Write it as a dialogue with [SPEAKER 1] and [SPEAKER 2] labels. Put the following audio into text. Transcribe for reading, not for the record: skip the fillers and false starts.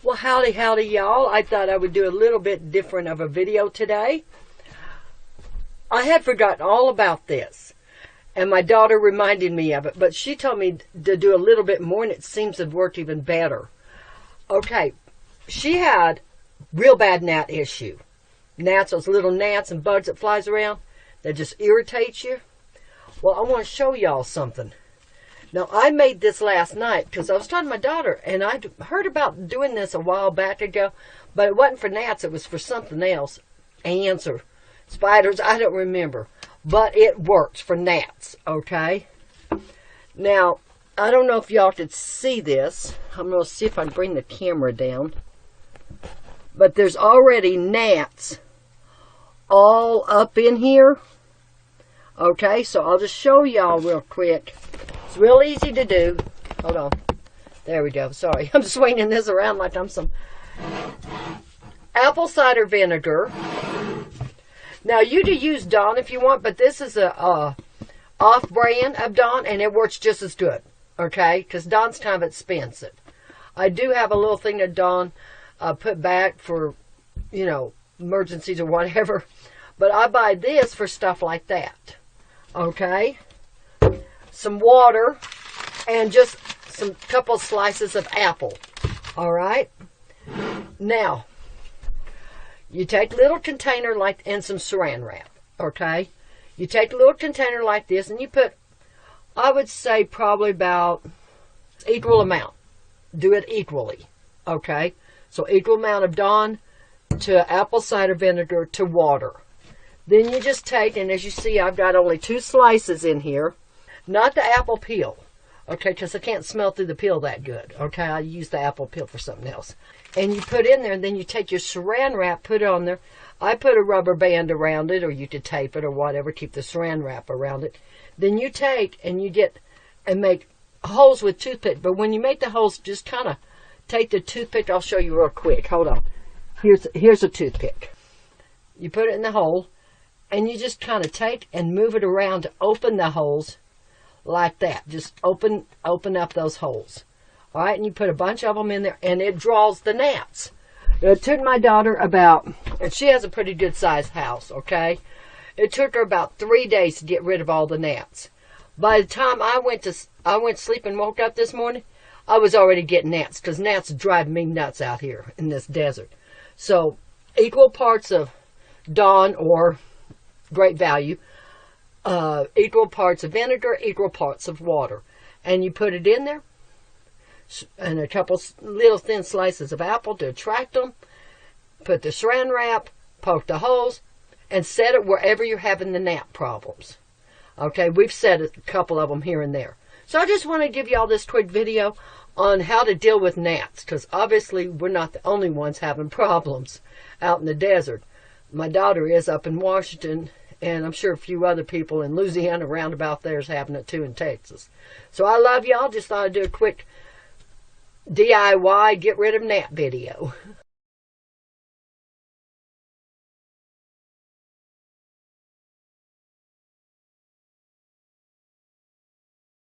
[SPEAKER 1] Well, howdy y'all. I thought I would do a little bit different of a video today. I had forgotten all about this, and my daughter reminded me of it, but she told me to do a little bit more, and it seems to have worked even better. Okay, she had real bad gnat issue. Gnats, those little gnats and bugs that flies around, that just irritates you. Well, I want to show y'all something. Now, I made this last night because I was talking to my daughter, and I heard about doing this a while back ago, but it wasn't for gnats, it was for something else. Ants or spiders, I don't remember. But it works for gnats, okay? Now, I don't know if y'all could see this. I'm going to see if I can bring the camera down. But there's already gnats all up in here. Okay, so I'll just show y'all real quick. It's real easy to do. Hold on. There we go. Sorry. I'm swinging this around like I'm some apple cider vinegar. Now, you can use Dawn if you want, but this is a off-brand of Dawn, and it works just as good. Okay? Because Dawn's kind of expensive. I do have a little thing that Dawn put back for, you know, emergencies or whatever. But I buy this for stuff like that. Okay? Some water and just some couple slices of apple. Alright? Now, you take a little container like, and some saran wrap. Okay? You take a little container like this and you put, I would say probably about equal amount. Do it equally. Okay? So equal amount of Dawn to apple cider vinegar to water. Then you just take, and as you see, I've got only 2 slices in here. Not the apple peel. Okay, because I can't smell through the peel that good. Okay, I use the apple peel for something else. And you put in there, and then you take your saran wrap, put it on there. I put a rubber band around it, or you could tape it or whatever, keep the saran wrap around it. Then you take and you get and make holes with toothpick. But when you make the holes, just kind of take the toothpick. I'll show you real quick. Hold on. Here's a toothpick. You put it in the hole, and you just kind of take and move it around to open the holes like that. Just open up those holes. All right, and you put a bunch of them in there, and it draws the gnats. It took my daughter about, and she has a pretty good sized house, okay? It took her about 3 days to get rid of all the gnats. By the time I went to sleep and woke up this morning, I was already getting gnats, because gnats drive me nuts out here in this desert. So, equal parts of Dawn or Great Value, equal parts of vinegar, equal parts of water. And you put it in there, and a couple little thin slices of apple to attract them. Put the saran wrap, poke the holes, and set it wherever you're having the gnat problems. Okay, we've set a couple of them here and there. So I just want to give you all this quick video on how to deal with gnats, because obviously we're not the only ones having problems out in the desert. My daughter is up in Washington, and I'm sure a few other people in Louisiana around about there is having it too in Texas. So I love y'all. Just thought I'd do a quick DIY get rid of gnat video.